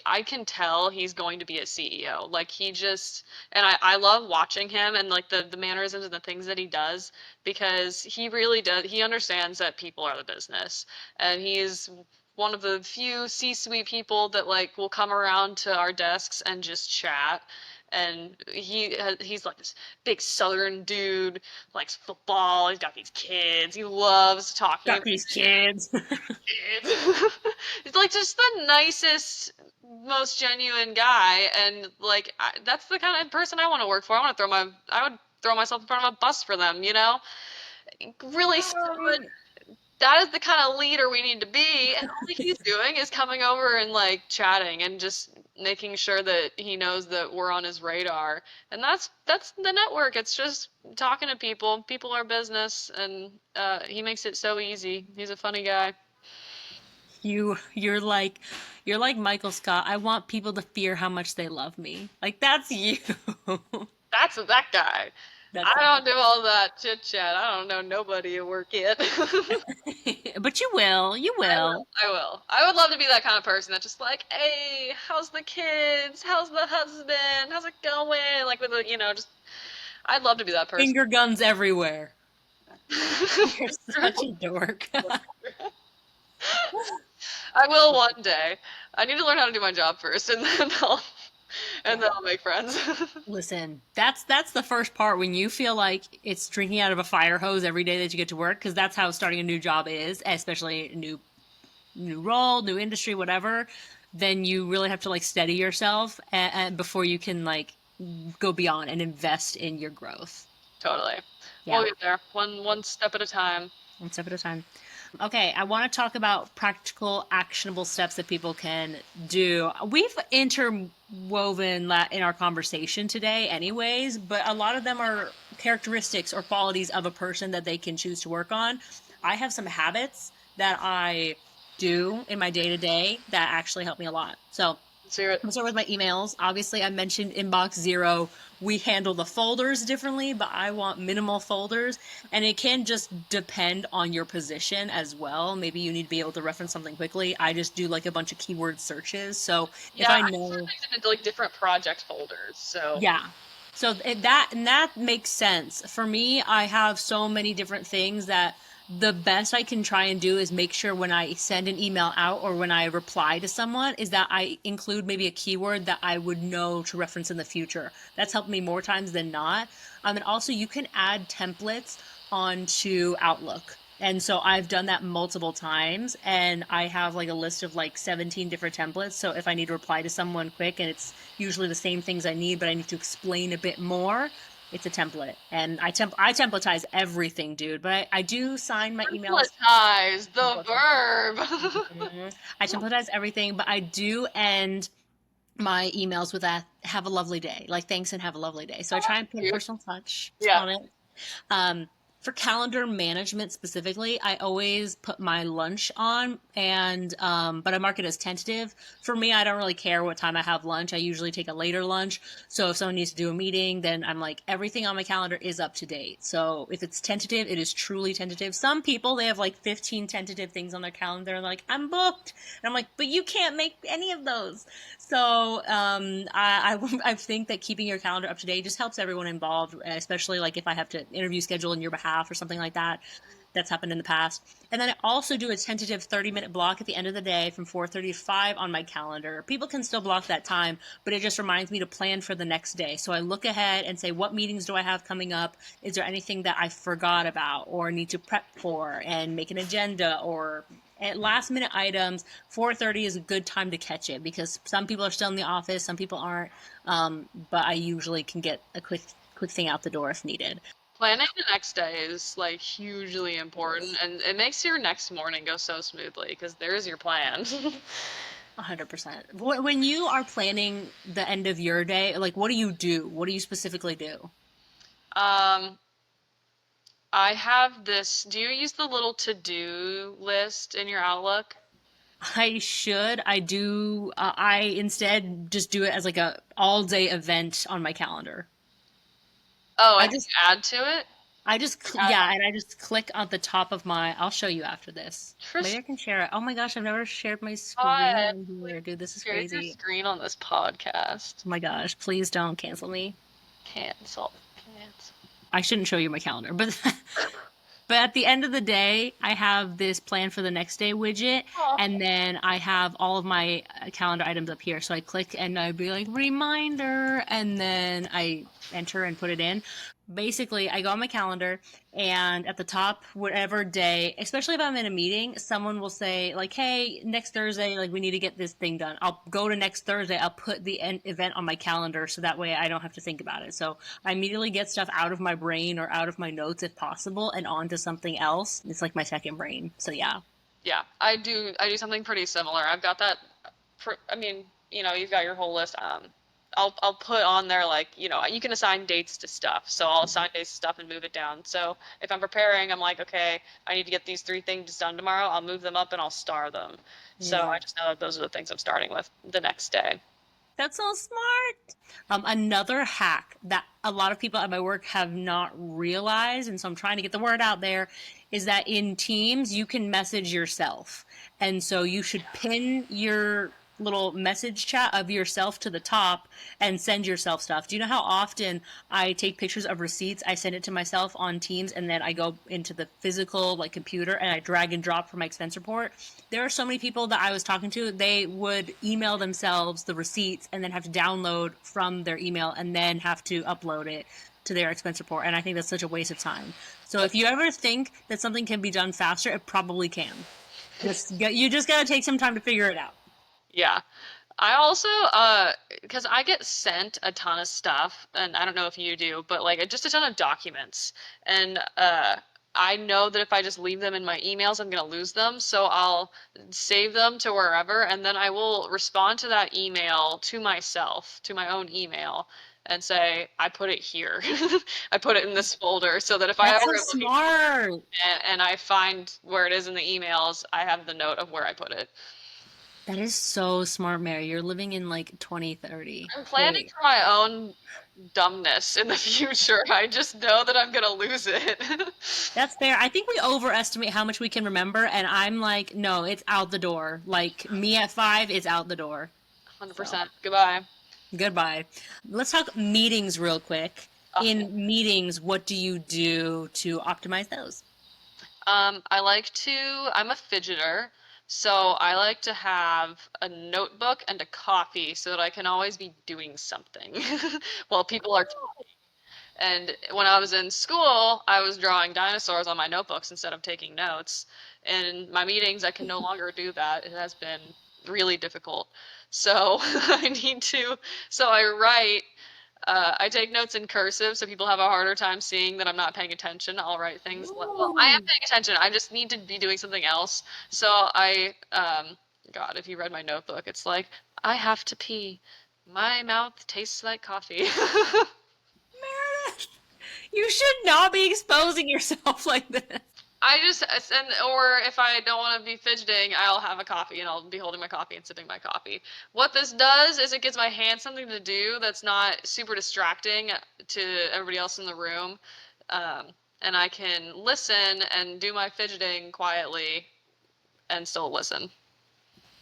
I can tell he's going to be a CEO. Like he just and I love watching him and like the mannerisms and the things that he does because he really does he understands that people are the business and he's one of the few C-suite people that like will come around to our desks and just chat. And he's like this big southern dude, likes football, he's got these kids, he loves talking Got about these kids. kids. He's like just the nicest, most genuine guy, and like that's the kind of person I want to work for. I would throw myself in front of a bus for them, you know? Really solid. That is the kind of leader we need to be, and all he's doing is coming over and like chatting and just making sure that he knows that we're on his radar. And that's the network. It's just talking to people. People are business, and he makes it so easy. He's a funny guy. You're like Michael Scott. I want people to fear how much they love me. Like that's you. That's that guy. That's I that don't do all that chit chat. I don't know nobody at work yet. guy. But you will. You I will. will. I will. I would love to be that kind of person that's just like, hey, how's the kids? How's the husband? How's it going? Like with a, just. I'd love to be that person. Finger guns everywhere. You're such a dork. I will one day. I need to learn how to do my job first, and then I'll make friends. Listen, that's the first part when you feel like it's drinking out of a fire hose every day that you get to work because that's how starting a new job is, especially a new role, new industry, whatever. Then you really have to like steady yourself and before you can like go beyond and invest in your growth. Totally. We'll Yeah, get there, one step at a time. one step at a time. Okay, I want to talk about practical, actionable steps that people can do. We've interwoven that in our conversation today, anyways, but a lot of them are characteristics or qualities of a person that they can choose to work on. I have some habits that I do in my day to day that actually help me a lot. So, Let's hear it. I'll start with my emails. Obviously, I mentioned inbox zero. We handle the folders differently, but I want minimal folders. And it can just depend on your position as well. Maybe you need to be able to reference something quickly. I just do like a bunch of keyword searches. So if Yeah, I I sort know, things into like different project folders. So yeah. So that makes sense. For me, I have so many different things that the best I can try and do is make sure when I send an email out or when I reply to someone is that I include maybe a keyword that I would know to reference in the future. That's helped me more times than not. And also you can add templates onto Outlook. And so I've done that multiple times and I have like a list of like 17 different templates. So if I need to reply to someone quick and it's usually the same things I need, but I need to explain a bit more, it's a template. And I templatize everything, dude. But I do sign my emails. templatize the verb. Mhm. I templatize everything, but I do end my emails with a have a lovely day. Like thanks and have a lovely day. So I Oh, try that's and put a cute. personal touch Yeah. on it. Um, for calendar management specifically, I always put my lunch on and but I mark it as tentative. For me, I don't really care what time I have lunch. I usually take a later lunch. So if someone needs to do a meeting, then I'm like everything on my calendar is up to date. So if it's tentative, it is truly tentative. Some people they have like 15 tentative things on their calendar and like I'm booked. And I'm like, but you can't make any of those. So I think that keeping your calendar up to date just helps everyone involved, especially like if I have to interview schedule in your behalf or something like that. That's happened in the past. And then I also do a tentative 30-minute block at the end of the day from 4:30 to 5 on my calendar. People can still block that time, but it just reminds me to plan for the next day. So I look ahead and say, what meetings do I have coming up? Is there anything that I forgot about or need to prep for and make an agenda or at last minute items? 4:30 is a good time to catch it because some people are still in the office, some people aren't. But I usually can get a quick thing out the door if needed. Planning the next day is like hugely important, and it makes your next morning go so smoothly because there's your plan. 100%. When you are planning the end of your day, like what do you do? What do you specifically do? um, I have this. Do you use the little to-do list in your Outlook? I should. I do. I instead just do it as like a all day event on my calendar. Oh, I and just add to it? Yeah, and I just click on the top of my, I'll show you after this. Maybe Tristan, I can share it. Oh my gosh, I've never shared my screen God, on please here. Dude, this is share your crazy. screen on this podcast. Oh my gosh, please don't cancel me. Cancel. Cancel. I shouldn't show you my calendar, but but at the end of the day, I have this plan for the next day widget, Oh, and then I have all of my calendar items up here. So I click and I'd be like, reminder, and then I enter and put it in. Basically, I go on my calendar, and at the top, whatever day, especially if I'm in a meeting, someone will say, like, hey, next Thursday, like, we need to get this thing done. I'll go to next Thursday, I'll put the event on my calendar so that way I don't have to think about it. So I immediately get stuff out of my brain or out of my notes if possible and onto something else. It's like my second brain. So yeah. yeah, I do. I do something pretty similar. I've got that. I mean, you've got your whole list. I'll put on there like you can assign dates to stuff. So I'll assign dates to stuff and move it down. So if I'm preparing, I'm like, okay, I need to get these three things done tomorrow. I'll move them up and I'll star them. So Yeah. I just know that those are the things I'm starting with the next day. That's so smart. Another hack that a lot of people at my work have not realized, and so I'm trying to get the word out there, is that in Teams you can message yourself. And so you should pin your little message chat of yourself to the top and send yourself stuff. Do you know how often I take pictures of receipts, I send it to myself on Teams, and then I go into the physical like computer and I drag and drop for my expense report? There are so many people that I was talking to, they would email themselves the receipts and then have to download from their email and then have to upload it to their expense report. And I think that's such a waste of time. So if you ever think that something can be done faster, it probably can. You just gotta take some time to figure it out. Yeah. I also, because I get sent a ton of stuff, and I don't know if you do, but like just a ton of documents. And I know that if I just leave them in my emails, I'm gonna lose them. So I'll save them to wherever, and then I will respond to that email to myself, to my own email, and say, I put it here. I put it in this folder so that if I That's ever so am looking for smart. it and I find where it is in the emails, I have the note of where I put it. That is so smart, Mary. You're living in like 2030. I'm planning Wait, for my own dumbness in the future. I just know that I'm gonna lose it. that's fair. I think we overestimate how much we can remember, and I'm like, no, it's out the door. Like me at 5, it's out the door. So 100%. Goodbye. goodbye. Let's talk meetings real quick. Oh. In meetings, what do you do to optimize those? I like to, I'm a fidgeter, so I like to have a notebook and a copy so that I can always be doing something while people are talking. And when I was in school, I was drawing dinosaurs on my notebooks instead of taking notes. And in my meetings, I can no longer do that. It has been really difficult. So I need to, so I write, I take notes in cursive so people have a harder time seeing that I'm not paying attention. I'll write things, well, I am Ooh. paying attention. I just need to be doing something else. So God, if you read my notebook, it's like, I have to pee. My mouth tastes like coffee. Meredith, you should not be exposing yourself like this. I just and or if I don't want to be fidgeting, I'll have a coffee and I'll be holding my coffee and sipping my coffee. What this does is it gives my hand something to do that's not super distracting to everybody else in the room, um, and I can listen and do my fidgeting quietly and still listen.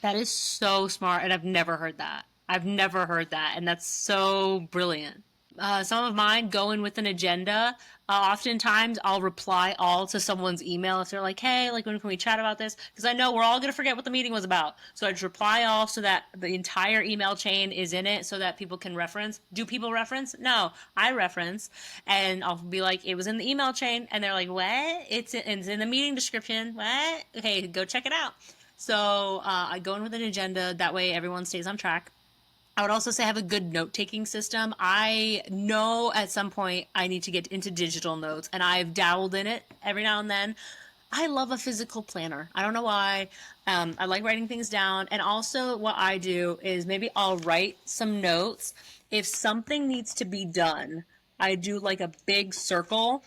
That is so smart, and I've never heard that. I've never heard that, and that's so brilliant. Some of mine go in with an agenda. Oftentimes, I'll reply all to someone's email if they're like, "Hey, like, when can we chat about this?" Because I know we're all gonna forget what the meeting was about. So I just reply all so that the entire email chain is in it, so that people can reference. Do people reference? No, I reference, and I'll be like, "It was in the email chain," and they're like, "What? It's in the meeting description. What? Okay, go check it out." So I go in with an agenda. That way, everyone stays on track. I would also say have a good note taking system. I know at some point I need to get into digital notes, and I've dabbled in it every now and then. I love a physical planner. I don't know why. I like writing things down. And also, what I do is maybe I'll write some notes. If something needs to be done, I do like a big circle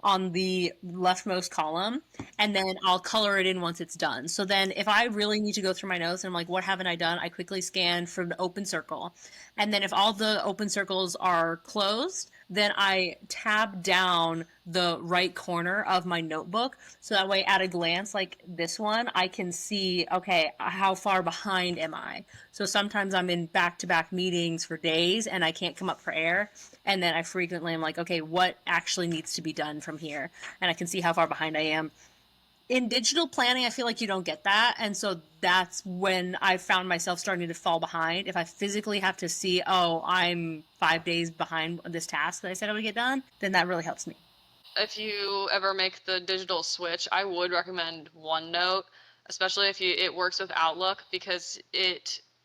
on the leftmost column, and then I'll color it in once it's done. So then if I really need to go through my notes and I'm like, what haven't I done? I quickly scan for the open circle. And then if all the open circles are closed, then I tab down the right corner of my notebook. So that way, at a glance, like this one, I can see, okay, how far behind am I? So sometimes I'm in back to back meetings for days and I can't come up for air. And then I frequently am like, okay, what actually needs to be done from here? And I can see how far behind I am. In digital planning, I feel like you don't get that. And so that's when I found myself starting to fall behind. If I physically have to see, oh, I'm 5 days behind this task that I said I would get done, then that really helps me. If you ever make the digital switch, I would recommend OneNote, especially if it works with Outlook, because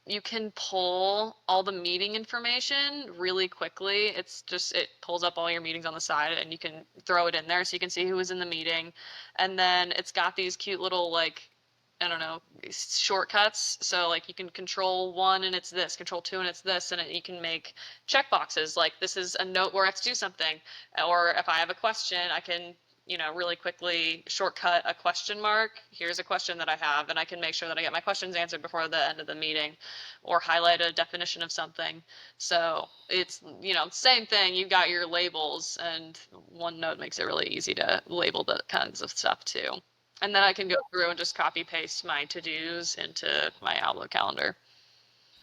you can pull all the meeting information really quickly. It pulls up all your meetings on the side and you can throw it in there so you can see who was in the meeting. And then it's got these cute little, like, I don't know, shortcuts. So like you can control one and it's this, control two and it's this, and you can make check boxes like this is a note where I have to do something. Or if I have a question, I can, really quickly shortcut a question mark. Here's a question that I have, and I can make sure that I get my questions answered before the end of the meeting, or highlight a definition of something. So it's, same thing. You've got your labels, and OneNote makes it really easy to label the kinds of stuff too. And then I can go through and just copy paste my to-dos into my Outlook calendar.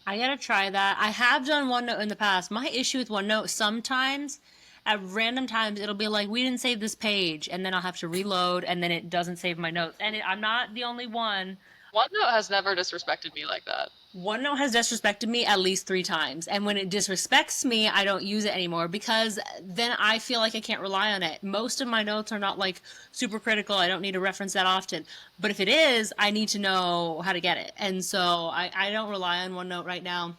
I gotta try that. I have done OneNote in the past. My issue with OneNote, sometimes at random times it'll be like, we didn't save this page, and then I'll have to reload, and then it doesn't save my notes. And I'm not the only one. OneNote has never disrespected me like that. OneNote has disrespected me at least 3 times. And when it disrespects me, I don't use it anymore because then I feel like I can't rely on it. Most of my notes are not like super critical. I don't need to reference that often. But if it is, I need to know how to get it. And so I don't rely on OneNote right now.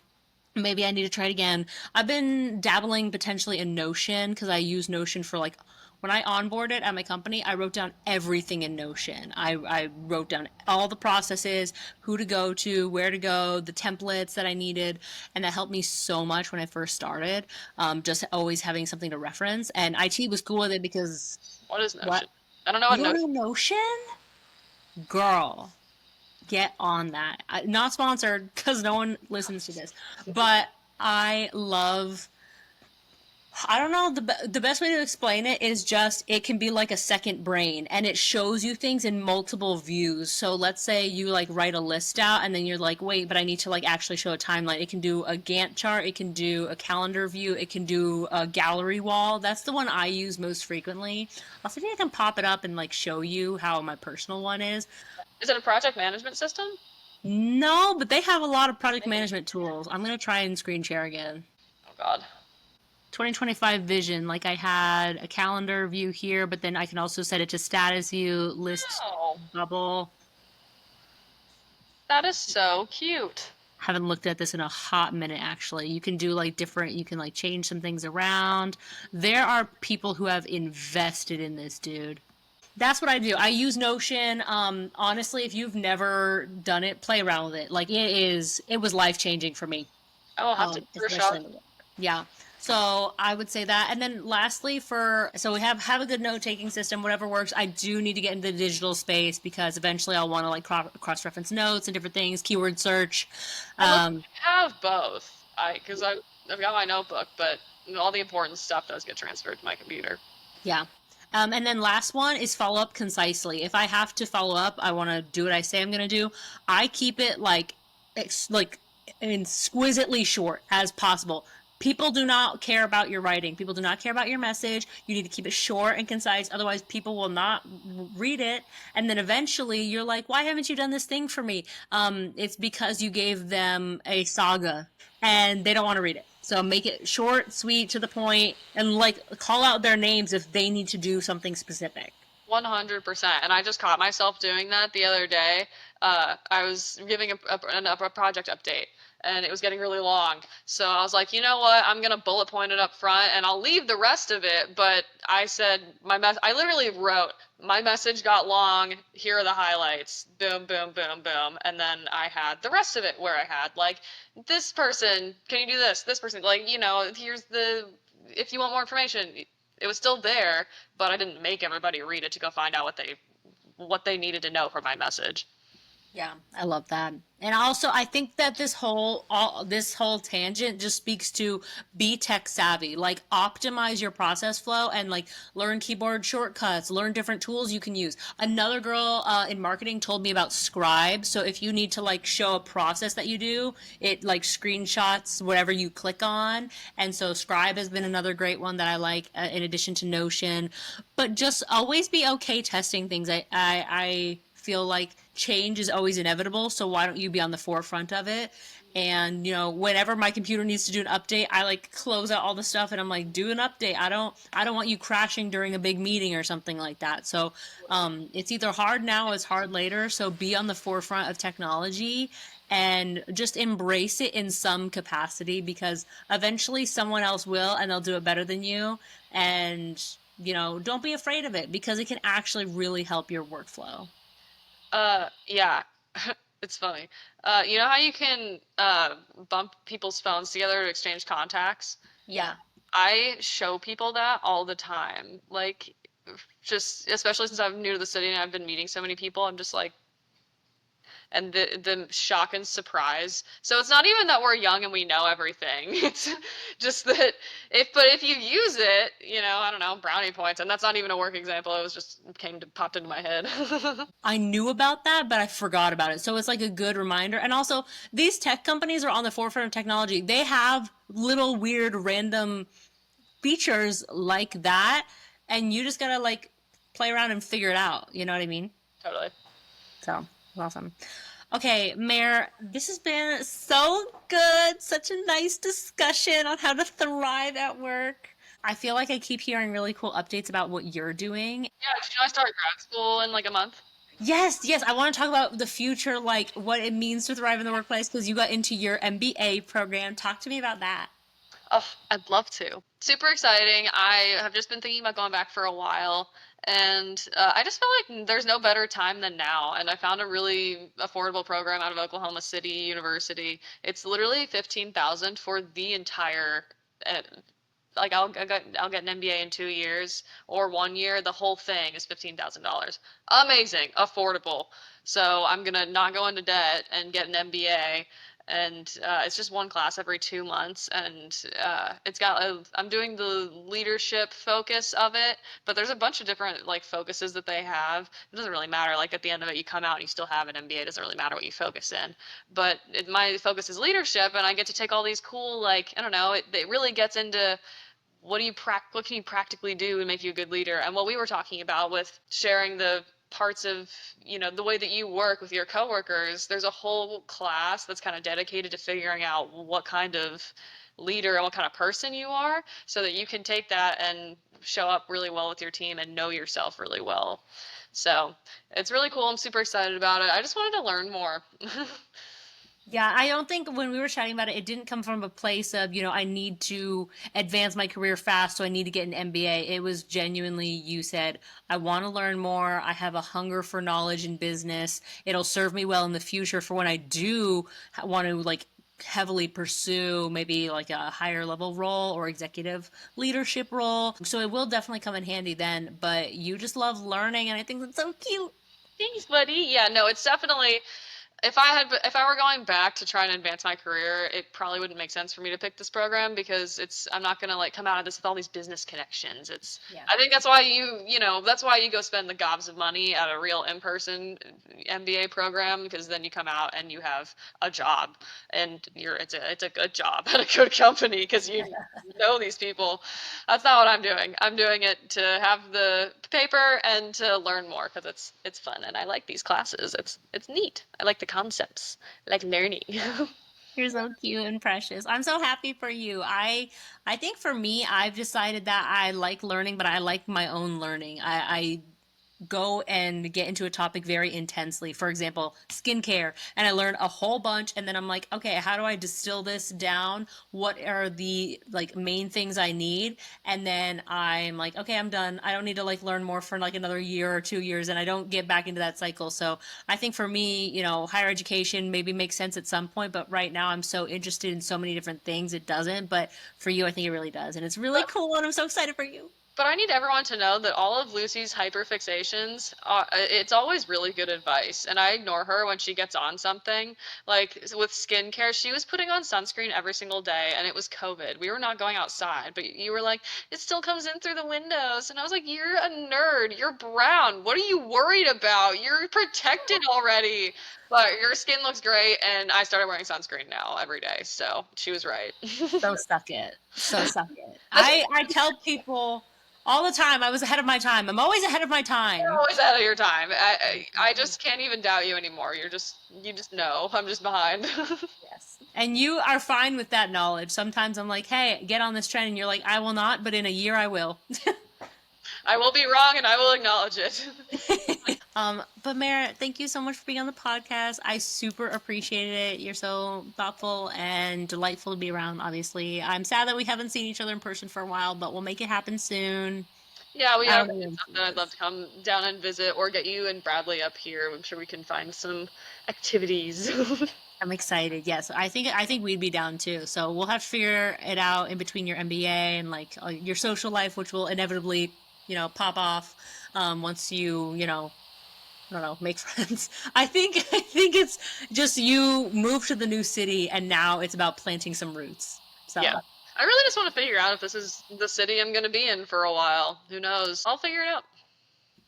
Maybe I need to try it again. I've been dabbling potentially in Notion because I use Notion for like when I onboarded at my company, I wrote down everything in Notion. I wrote down all the processes, who to go to, where to go, the templates that I needed, and that helped me so much when I first started. Just always having something to reference, and IT was cool with it because What is what Notion? I don't know what you don't Notion. know Notion, girl, get on that. Not sponsored because no one listens to this, but I love. I don't know. The best way to explain it is just it can be like a second brain and it shows you things in multiple views. So let's say you like write a list out and then you're like, wait, but I need to like actually show a timeline. It can do a Gantt chart, it can do a calendar view, it can do a gallery wall. That's the one I use most frequently. I'll see if I can pop it up and like show you how my personal one is. Is it a project management system? No, but they have a lot of project management tools. I'm gonna try and screen share again. Oh God. 2025 vision, like I had a calendar view here, but then I can also set it to status view, list Oh, bubble. that is so cute. Haven't looked at this in a hot minute actually. You can do like different, you can like change some things around. There are people who have invested in this, dude. That's what I do. I use Notion. Honestly, if you've never done it, play around with it. Like it was life changing for me. I will have to give it a Especially shot. in the work. Yeah. So I would say that. And then lastly, so we have a good note taking system, whatever works. I do need to get into the digital space because eventually I'll want to like cross reference notes and different things, keyword search. I Um, have both. Because I've got my notebook, but all the important stuff does get transferred to my computer. yeah. And then last one is follow up concisely. If I have to follow up, I want to do what I say I'm going to do. I keep it like exquisitely short as possible. People do not care about your writing. People do not care about your message. You need to keep it short and concise. Otherwise, people will not read it. And then eventually you're like, why haven't you done this thing for me? It's because you gave them a saga and they don't want to read it. So make it short, sweet, to the point, and like call out their names if they need to do something specific. 100%. And I just caught myself doing that the other day. I was giving a project update and it was getting really long. So I was like, you know what? I'm going to bullet point it up front and I'll leave the rest of it. But I said, I literally wrote, my message got long. Here are the highlights. Boom, boom, boom, boom. And then I had the rest of it where I had like, this person, can you do this? This person, like, if you want more information, it was still there, but I didn't make everybody read it to go find out what they needed to know from my message. Yeah, I love that. And also, I think that this whole tangent just speaks to be tech savvy, like optimize your process flow and like learn keyboard shortcuts, learn different tools you can use. Another girl in marketing told me about Scribe. So if you need to like show a process that you do, it like screenshots whatever you click on. And so Scribe has been another great one that I like in addition to Notion. But just always be okay testing things. I feel like change is always inevitable, so why don't you be on the forefront of it? And whenever my computer needs to do an update, I like close out all the stuff and I'm like, do an update. I don't want you crashing during a big meeting or something like that. So it's either hard now or it's hard later. So be on the forefront of technology and just embrace it in some capacity, because eventually someone else will and they'll do it better than you. And don't be afraid of it, because it can actually really help your workflow. Yeah, it's funny. You know how you can bump people's phones together to exchange contacts? Yeah. I show people that all the time. Like, just especially since I'm new to the city and I've been meeting so many people, I'm just like, and the shock and surprise. So it's not even that we're young and we know everything. It's just that if you use it, I don't know, brownie points, and that's not even a work example. It was just popped into my head. I knew about that, but I forgot about it. So it's like a good reminder. And also, these tech companies are on the forefront of technology. They have little weird random features like that, and you just gotta like play around and figure it out. You know what I mean? Totally. So awesome. Okay, Mayor, this has been so good. Such a nice discussion on how to thrive at work. I feel like I keep hearing really cool updates about what you're doing. Yeah, did you know I start grad school in like a month? Yes, yes. I want to talk about the future, like what it means to thrive in the workplace, because you got into your MBA program. Talk to me about that. Oh, I'd love to. Super exciting. I have just been thinking about going back for a while, and I just feel like there's no better time than now. And I found a really affordable program out of Oklahoma City University. It's literally 15,000 for the entire. Uh, like I'll get an MBA in 2 years or 1 year. The whole thing is $15,000. Amazing, affordable. So I'm gonna not go into debt and get an MBA, and it's just one class every 2 months, and I'm doing the leadership focus of it, but there's a bunch of different like focuses that they have. It doesn't really matter, like at the end of it you come out and you still have an MBA. It doesn't really matter what you focus in, but my focus is leadership, and I get to take all these cool, like, I don't know, it really gets into what can you practically do and make you a good leader. And what we were talking about with sharing the parts of, the way that you work with your coworkers, there's a whole class that's kind of dedicated to figuring out what kind of leader and what kind of person you are, so that you can take that and show up really well with your team and know yourself really well. So it's really cool. I'm super excited about it. I just wanted to learn more. Yeah, I don't think when we were chatting about it, it didn't come from a place of, I need to advance my career fast, so I need to get an MBA. It was genuinely, you said, I want to learn more. I have a hunger for knowledge in business. It'll serve me well in the future for when I do want to like heavily pursue maybe like a higher level role or executive leadership role. So it will definitely come in handy then, but you just love learning and I think that's so cute. Thanks, buddy. Yeah, no, it's definitely, if I were going back to try and advance my career, it probably wouldn't make sense for me to pick this program, because I'm not gonna like come out of this with all these business connections. Yeah. I think that's why you go spend the gobs of money at a real in-person MBA program, because then you come out and you have a job, and it's a good job at a good company, because you know these people. That's not what I'm doing. I'm doing it to have the paper and to learn more, because it's fun and I like these classes. It's neat. I like the concepts. I like learning. You're so cute and precious. I'm so happy for you. I think for me, I've decided that I like learning, but I like my own learning. I go and get into a topic very intensely. For example, skincare, and I learn a whole bunch and then I'm like, okay, how do I distill this down? What are the like main things I need? And then I'm like, okay, I'm done. I don't need to like learn more for like another year or 2 years and I don't get back into that cycle. So I think for me, higher education maybe makes sense at some point, but right now I'm so interested in so many different things it doesn't. But for you, I think it really does. And it's really cool and I'm so excited for you. But I need everyone to know that all of Lucy's hyperfixations, it's always really good advice. And I ignore her when she gets on something. Like with skincare, she was putting on sunscreen every single day, and it was COVID. We were not going outside, but you were like, it still comes in through the windows. And I was like, you're a nerd. You're brown. What are you worried about? You're protected already. But your skin looks great, and I started wearing sunscreen now every day. So she was right. So suck it. So suck it. That's I tell people all the time I was ahead of my time. I'm always ahead of my You're time. always out of your time. I just can't even doubt you anymore. You just know. I'm just behind. Yes. And you are fine with that knowledge. Sometimes I'm like, hey, get on this trend. And you're like, I will not, but in a year I will. I will be wrong and I will acknowledge it. But Merritt, thank you so much for being on the podcast. I super appreciated it. You're so thoughtful and delightful to be around, obviously. I'm sad that we haven't seen each other in person for a while, but we'll make it happen soon. Yeah, we I gotta don't make know it when something. it I'd love is. to come down and visit or get you and Bradley up here. I'm sure we can find some activities. I'm excited. Yes, I think we'd be down too. So we'll have to figure it out in between your MBA and like your social life, which will inevitably, pop off once you, I don't know, make friends. I think it's just you move to the new city and now it's about planting some roots. Yeah. So I really just want to figure out if this is the city I'm gonna be in for a while. Who knows? I'll figure it out.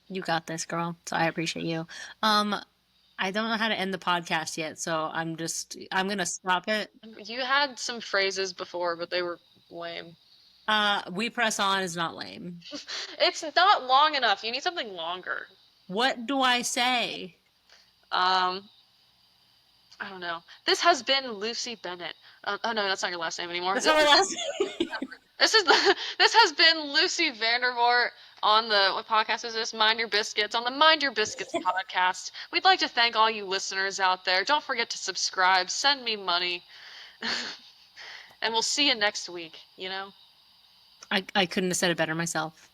you got this, girl. So I appreciate you. Um, I don't know how to end the podcast yet, so I'm gonna stop it. You had some phrases before, but they were lame. We press on is not lame. It's not long enough. You need something longer. What do I say? Um, I don't know. This has been Lucy Bennett. Oh no, that's not your last name anymore. That's not my last This is this has been Lucy Vandervoort on the what podcast is this? Mind Your Biscuits on the Mind Your Biscuits podcast. We'd like to thank all you listeners out there. Don't forget to subscribe. Send me money, and we'll see you next week. You know. I couldn't have said it better myself.